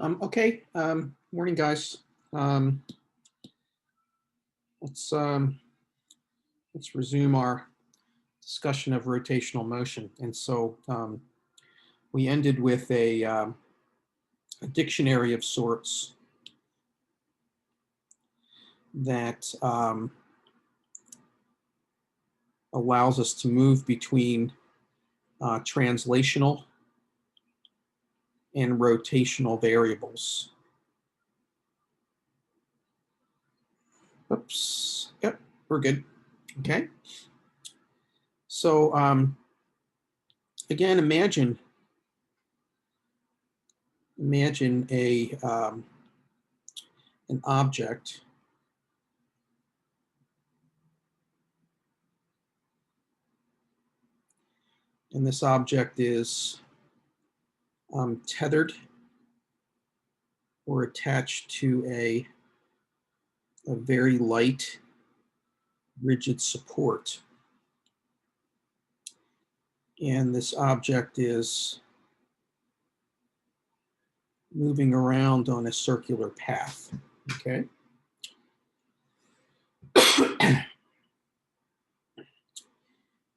Okay, morning guys. Um, let's um, let's resume our discussion of rotational motion. And so we ended with a dictionary of sorts that allows us to move between translational and rotational variables. Oops. Yep, we're good. Okay. So again, imagine an object and this object is tethered or attached to a very light rigid support. And this object is moving around on a circular path, okay?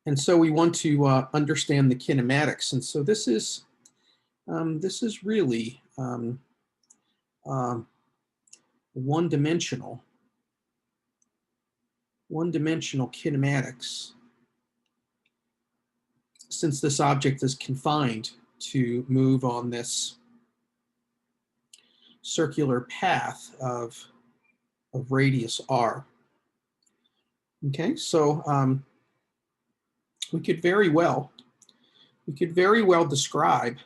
And so we want to understand the kinematics. And so this is really one-dimensional kinematics, since this object is confined to move on this circular path of radius r. Okay, so we could very well describe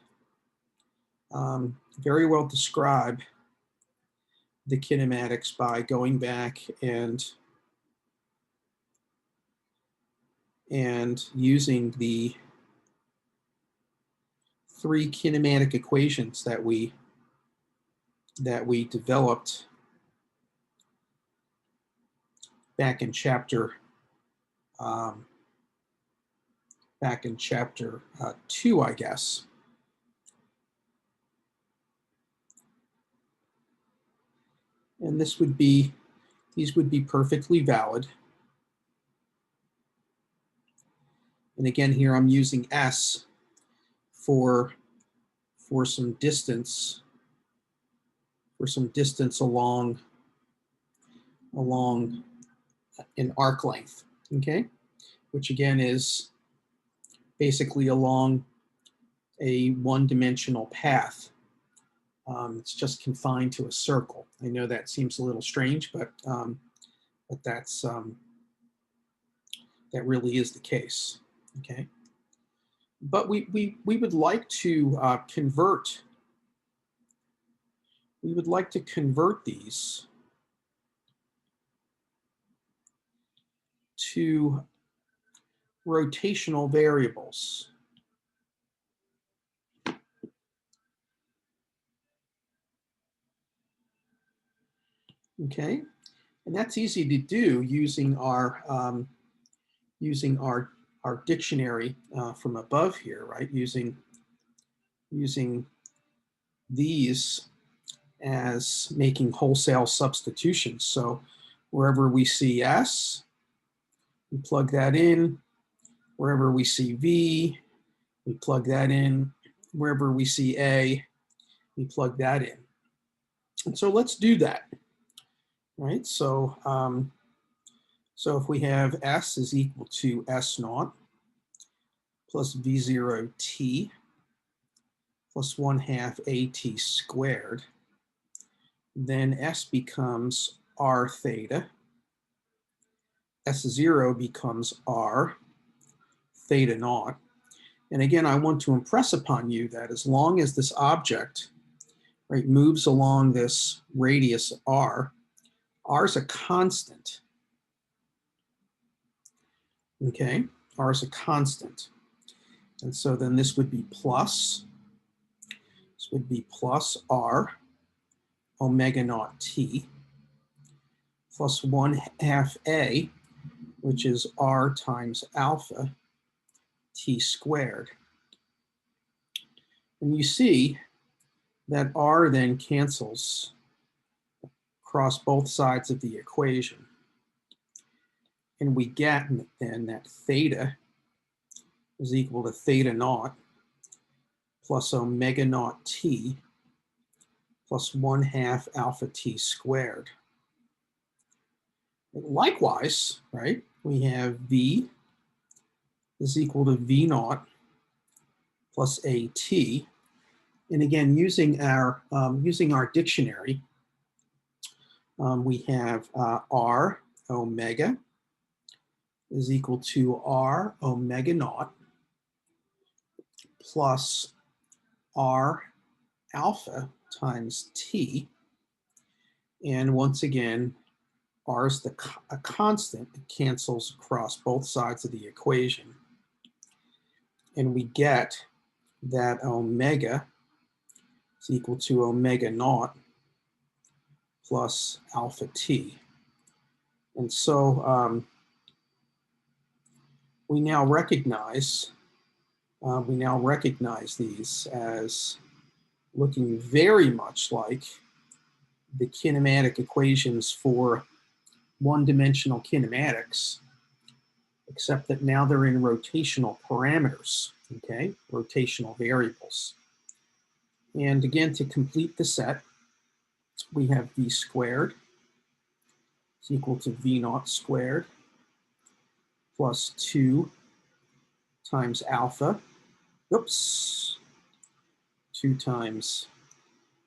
the kinematics by going back and using the three kinematic equations that we developed back in chapter 2, I guess. And these would be perfectly valid. And again, here I'm using S for some distance, along an arc length, okay? Which again is basically along a one-dimensional path. It's just confined to a circle. I know that seems a little strange, but that's that really is the case. Okay, but we would like to convert. We would like to convert these to rotational variables. Okay, and that's easy to do using our dictionary from above here, right? Using these as making wholesale substitutions. So wherever we see S, we plug that in. Wherever we see V, we plug that in. Wherever we see A, we plug that in. And so let's do that, right? So, so if we have S is equal to S naught plus V0 t plus 1/2 AT squared, then S becomes R theta. S0 becomes R theta naught. And again, I want to impress upon you that as long as this object, right, moves along this radius R, R is a constant. Okay, R is a constant. And so then this would be plus, R omega naught t plus 1/2 A, which is R times alpha t squared. And you see that r then cancels across both sides of the equation. And we get then that theta is equal to theta naught plus omega naught t plus 1/2 alpha t squared. Likewise, right, we have v is equal to v naught plus at. And again, using our dictionary, we have r omega is equal to r omega naught plus r alpha times t. And once again, r is a constant. It cancels across both sides of the equation. And we get that omega is equal to omega naught plus alpha t. And so we now recognize these as looking very much like the kinematic equations for one-dimensional kinematics, except that now they're in rotational parameters, okay, rotational variables. And again, to complete the set, we have v squared is equal to v naught squared plus 2 times alpha, 2 times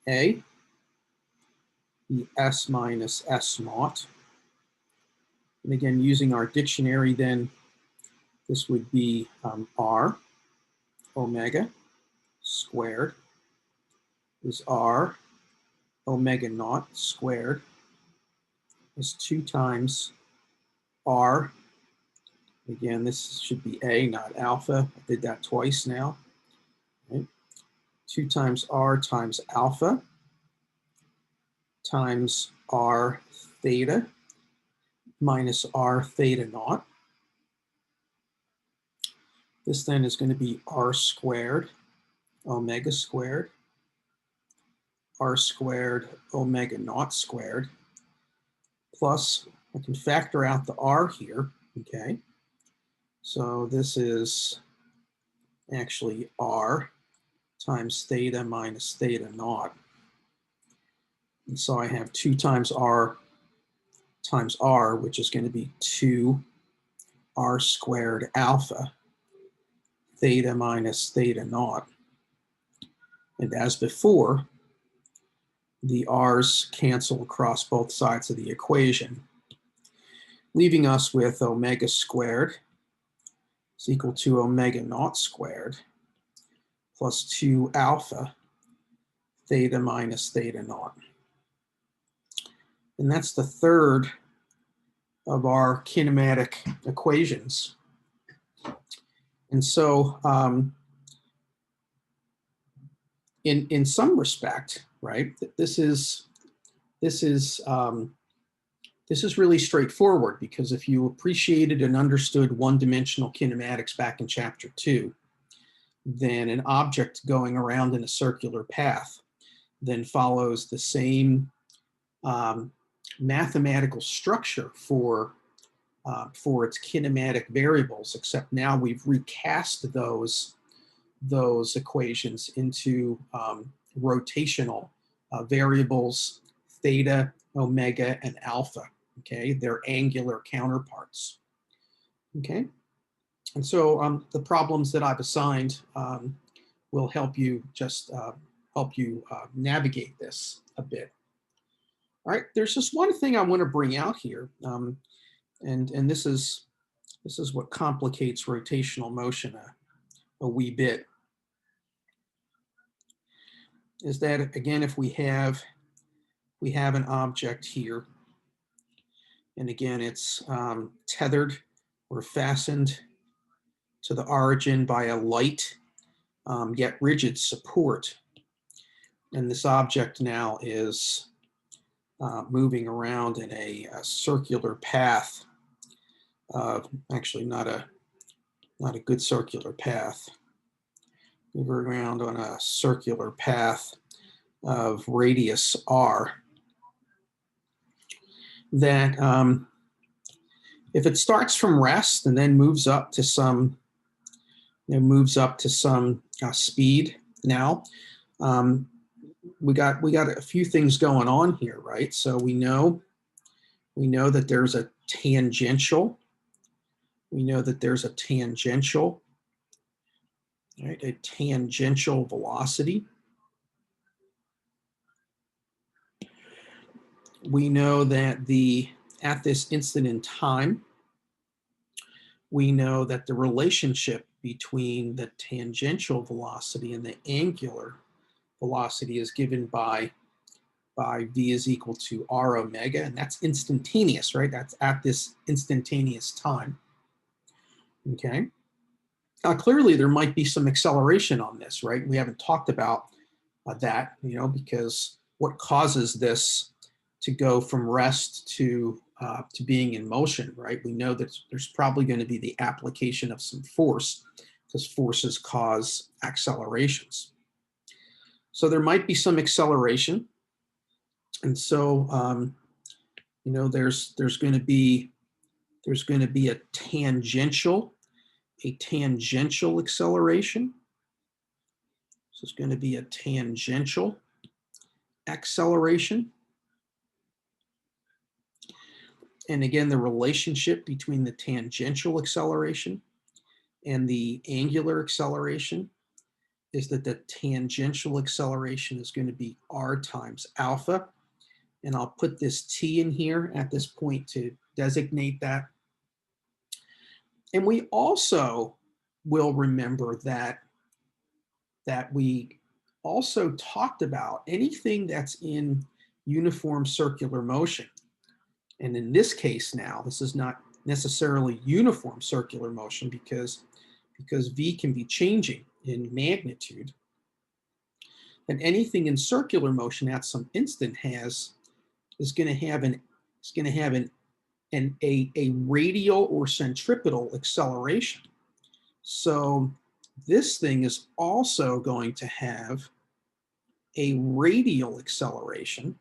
a, the s minus s naught. And again, using our dictionary, then this would be r omega squared is r omega naught squared is 2 times r. Again, this should be a, not alpha. I did that twice now. Right? 2 times r times alpha times r theta minus r theta naught. This then is going to be r squared omega squared, r squared omega naught squared, plus I can factor out the r here, okay? So this is actually r times theta minus theta naught. And so I have 2 times r, which is going to be 2 r squared alpha, theta minus theta naught. And as before, the r's cancel across both sides of the equation, leaving us with omega squared is equal to omega naught squared plus 2 alpha theta minus theta naught. And that's the third of our kinematic equations. And so in some respect, right, this is really straightforward, because if you appreciated and understood one-dimensional kinematics back in chapter 2, then an object going around in a circular path then follows the same mathematical structure for its kinematic variables, except now we've recast those equations into rotational variables, theta, omega, and alpha. Okay, they're angular counterparts. Okay, and so the problems that I've assigned will help you navigate this a bit. All right, there's just one thing I want to bring out here, and this is what complicates rotational motion a wee bit. Is that, again, if we have an object here, and again it's tethered or fastened to the origin by a light yet rigid support, and this object now is moving around in a circular path. Actually, not a good circular path. Move around on a circular path radius r, that if it starts from rest and then moves up to some, speed now, we got a few things going on here, right? So we know that there's a tangential. Right? A tangential velocity. We know that at this instant in time, we know that the relationship between the tangential velocity and the angular velocity is given by v is equal to r omega, and that's instantaneous, right? That's at this instantaneous time. Okay. Clearly, there might be some acceleration on this, right? We haven't talked about that, because what causes this to go from rest to being in motion, right? We know that there's probably going to be the application of some force, because forces cause accelerations. So there might be some acceleration, and so there's going to be a tangential acceleration. So it's going to be a tangential acceleration. And again, the relationship between the tangential acceleration and the angular acceleration is that the tangential acceleration is going to be r times alpha. And I'll put this t in here at this point to designate that. And we also will remember that we also talked about anything that's in uniform circular motion. And in this case now, this is not necessarily uniform circular motion because v can be changing in magnitude. And anything in circular motion at some instant is going to have a radial or centripetal acceleration. So this thing is also going to have a radial acceleration,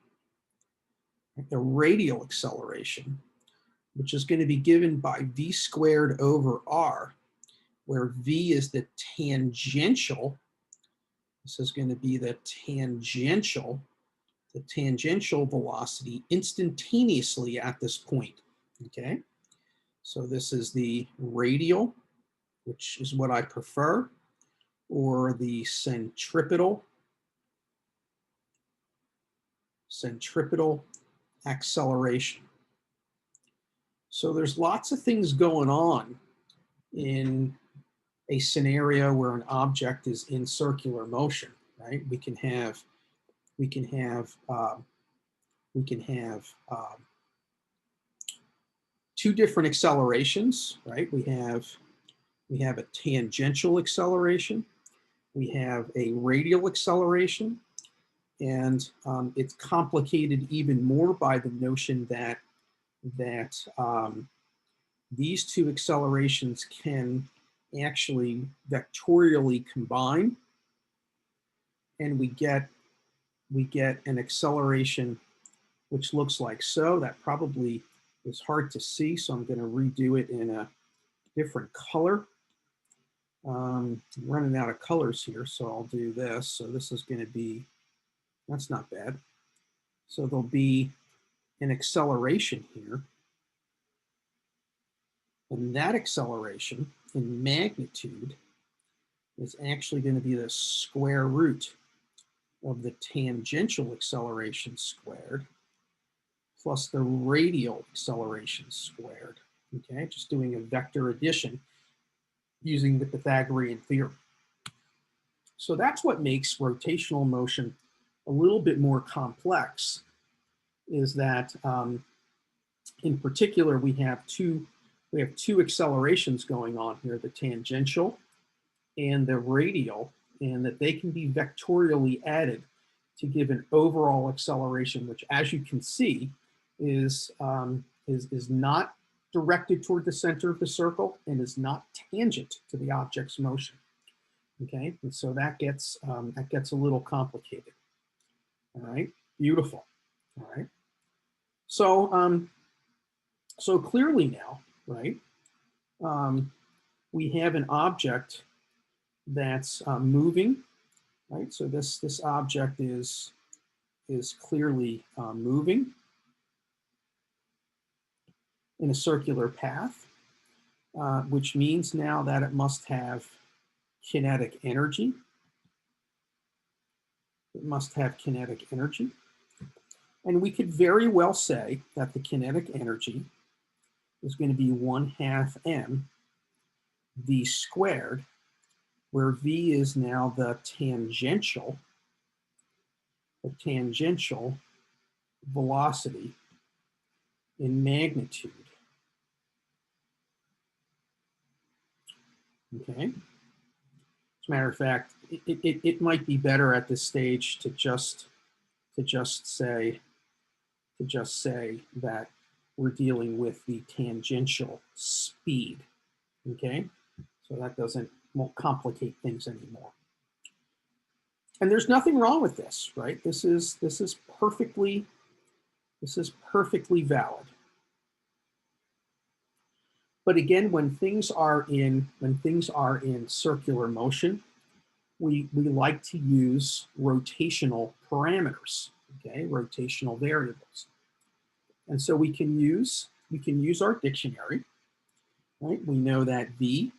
which is going to be given by v squared over r, where v is the tangential. This is going to be the tangential velocity instantaneously at this point. Okay, so this is the radial, which is what I prefer, or the centripetal acceleration. So there's lots of things going on in a scenario where an object is in circular motion, right? We can have two different accelerations, right? We have a tangential acceleration, we have a radial acceleration, and it's complicated even more by the notion that these two accelerations can actually vectorially combine, and we get an acceleration which looks like so. That probably is hard to see, so I'm going to redo it in a different color. I'm running out of colors here, so I'll do this. So this is going to be, that's not bad. So there'll be an acceleration here. And that acceleration in magnitude is actually going to be the square root of the tangential acceleration squared plus the radial acceleration squared. Okay, just doing a vector addition using the Pythagorean theorem. So that's what makes rotational motion a little bit more complex, is that in particular we have two accelerations going on here, the tangential and the radial, and that they can be vectorially added to give an overall acceleration, which, as you can see, is not directed toward the center of the circle and is not tangent to the object's motion. Okay, and so that gets a little complicated. All right, beautiful. All right. So, so clearly now, right, um, we have an object that's moving, right? So this object is clearly moving in a circular path, which means now that it must have kinetic energy. It must have kinetic energy. And we could very well say that the kinetic energy is going to be 1/2 m v squared, where v is now the tangential velocity in magnitude. Okay. As a matter of fact, it might be better at this stage to just say that we're dealing with the tangential speed. Okay, so that won't complicate things anymore. And there's nothing wrong with this, right? This is perfectly valid. But again, when things are in circular motion, we like to use rotational parameters, okay, rotational variables. And so we can use our dictionary, right? We know that V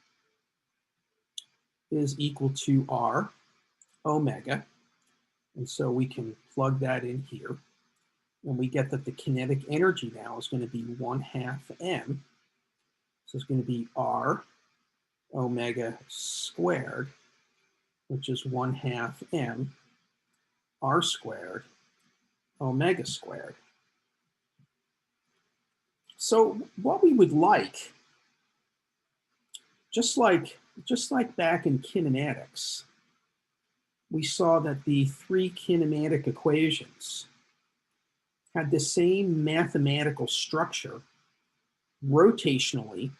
is equal to R omega. And so we can plug that in here. And we get that the kinetic energy now is going to be 1/2 m. So it's going to be R omega squared, which is 1/2 m R squared omega squared. So what we would like, just like back in kinematics, we saw that the three kinematic equations had the same mathematical structure rotationally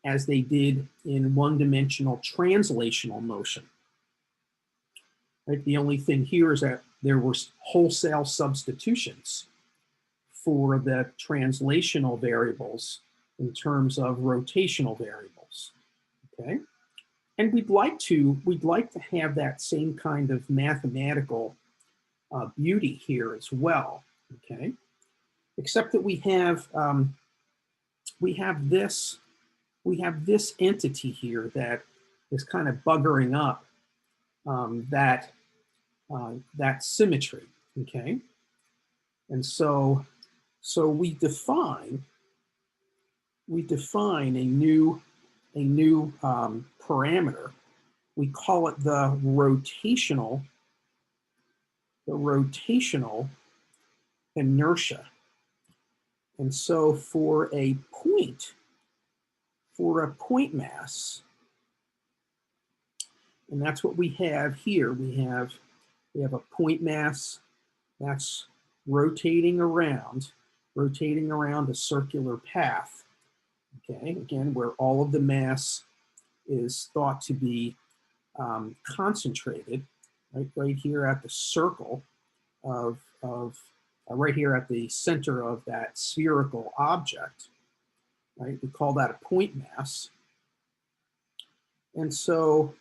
as they did in one-dimensional translational motion. Right? The only thing here is that there were wholesale substitutions for the translational variables in terms of rotational variables. Okay, and we'd like to have that same kind of mathematical beauty here as well. Okay, except that we have this entity here that is kind of buggering up that symmetry. Okay, and so we define a new parameter. We call it the rotational inertia. And so for a point mass, and that's what we have here. We have a point mass that's rotating around a circular path. Okay, again, where all of the mass is thought to be concentrated, right here at the circle of right here at the center of that spherical object, right? We call that a point mass. And so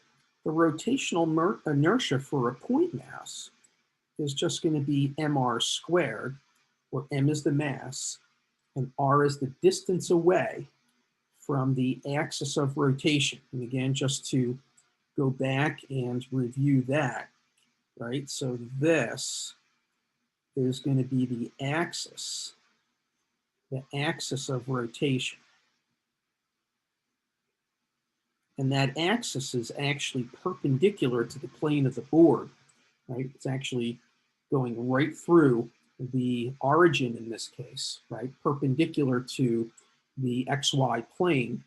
the rotational inertia for a point mass is just going to be mr squared, where m is the mass and r is the distance away from the axis of rotation. And again, just to go back and review that, right? So this is going to be the axis of rotation. And that axis is actually perpendicular to the plane of the board, right? It's actually going right through the origin in this case, right? Perpendicular to the XY plane,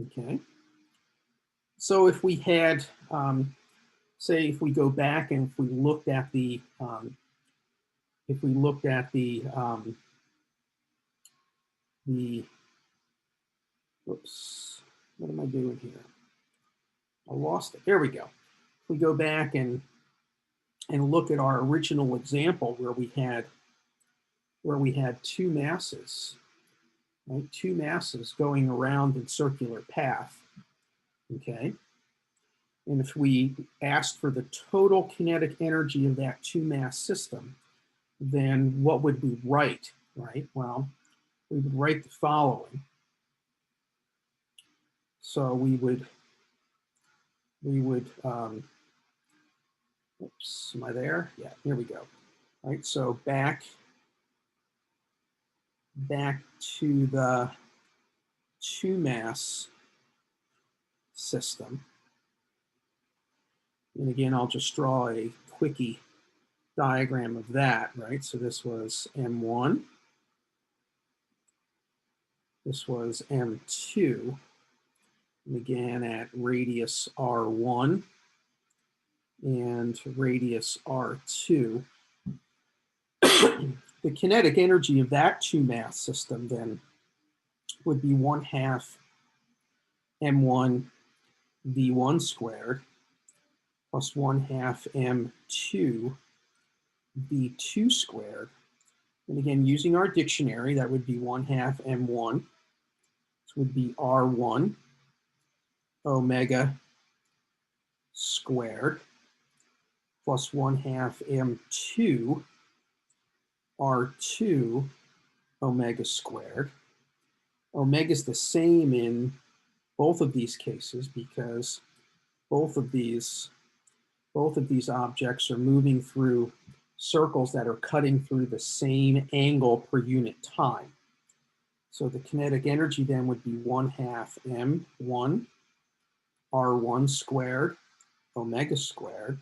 okay? So if we had, say, if we go back and if we looked at the, whoops, what am I doing here? I lost it. There we go. we go back and look at our original example where we had two masses, right? Two masses going around in circular path, okay? And if we asked for the total kinetic energy of that two mass system, then what would we write, right? Well, we would write the following. So we would oops, am I there? Yeah, here we go. All right, so back to the two mass system. And again, I'll just draw a quickie diagram of that, right? So this was M1. This was M2. And again, at radius R1 and radius R2. The kinetic energy of that two mass system then would be 1/2 M1 V1 squared plus 1/2 M2 V2 squared. And again, using our dictionary, that would be 1/2 M1. This would be R1 omega squared plus 1/2 M2 R2 omega squared. Omega is the same in both of these cases because both of these objects are moving through circles that are cutting through the same angle per unit time. So the kinetic energy then would be 1/2 M1 R1 squared omega squared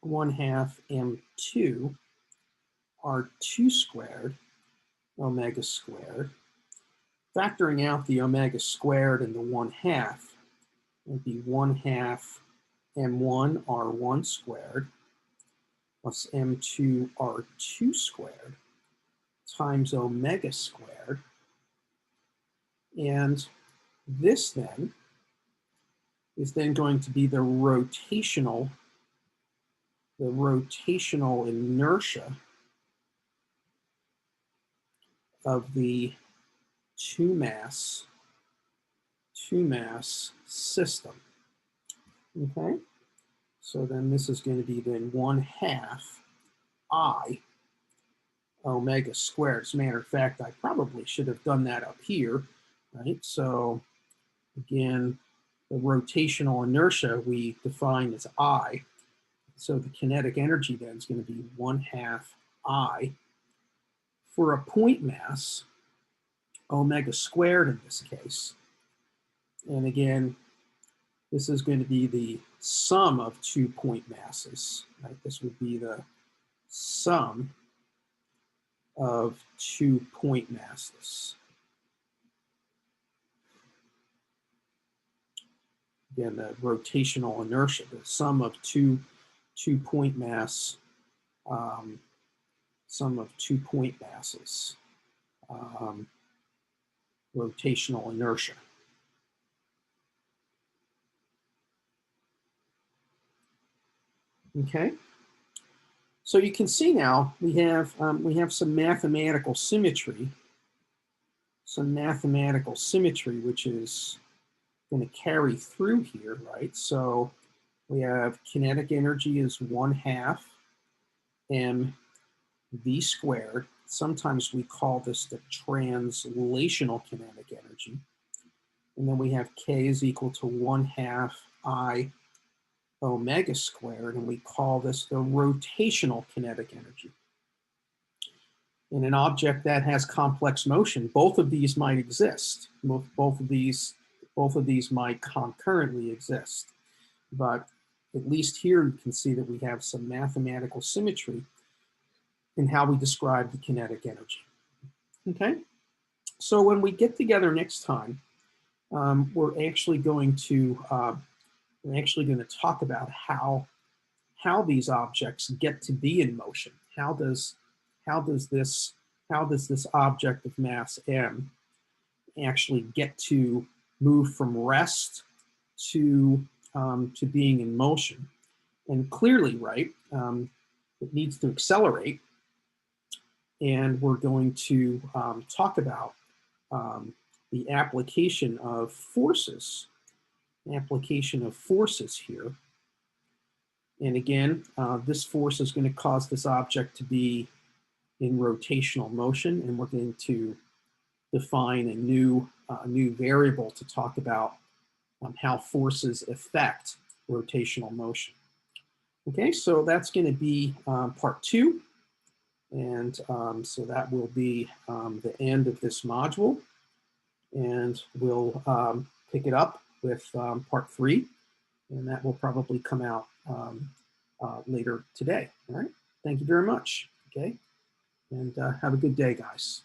1/2 M2 R2 squared omega squared. Factoring out the omega squared and the 1/2 would be 1/2 M1 R1 squared plus M2 R2 squared times omega squared. And this then is then going to be the rotational inertia of the two mass system. Okay, so then this is going to be then 1/2 I omega squared. As a matter of fact, I probably should have done that up here, right? So again, the rotational inertia we define as I. So the kinetic energy then is going to be 1/2 I. For a point mass, omega squared in this case. And again, this is going to be the sum of 2 point masses, right? This would be the sum of 2 point masses. Again, the rotational inertia, the sum of two point mass, sum of 2 point masses, rotational inertia. Okay, so you can see now we have some mathematical symmetry, which is going to carry through here, right? So we have kinetic energy is 1/2 mv squared. Sometimes we call this the translational kinetic energy. And then we have k is equal to 1/2 I omega squared, and we call this the rotational kinetic energy. In an object that has complex motion, both of these might exist. Both of these might concurrently exist. But at least here you can see that we have some mathematical symmetry in how we describe the kinetic energy. Okay, so when we get together next time, we're actually going to talk about how these objects get to be in motion. How does this object of mass m actually get to move from rest to to being in motion. And clearly, right, it needs to accelerate. And we're going to talk about the application of forces, here. And again, this force is going to cause this object to be in rotational motion, and we're going to define a new variable to talk about how forces affect rotational motion. Okay, so that's going to be part 2. And so that will be the end of this module. And we'll pick it up with part 3. And that will probably come out later today. All right. Thank you very much. Okay. And have a good day, guys.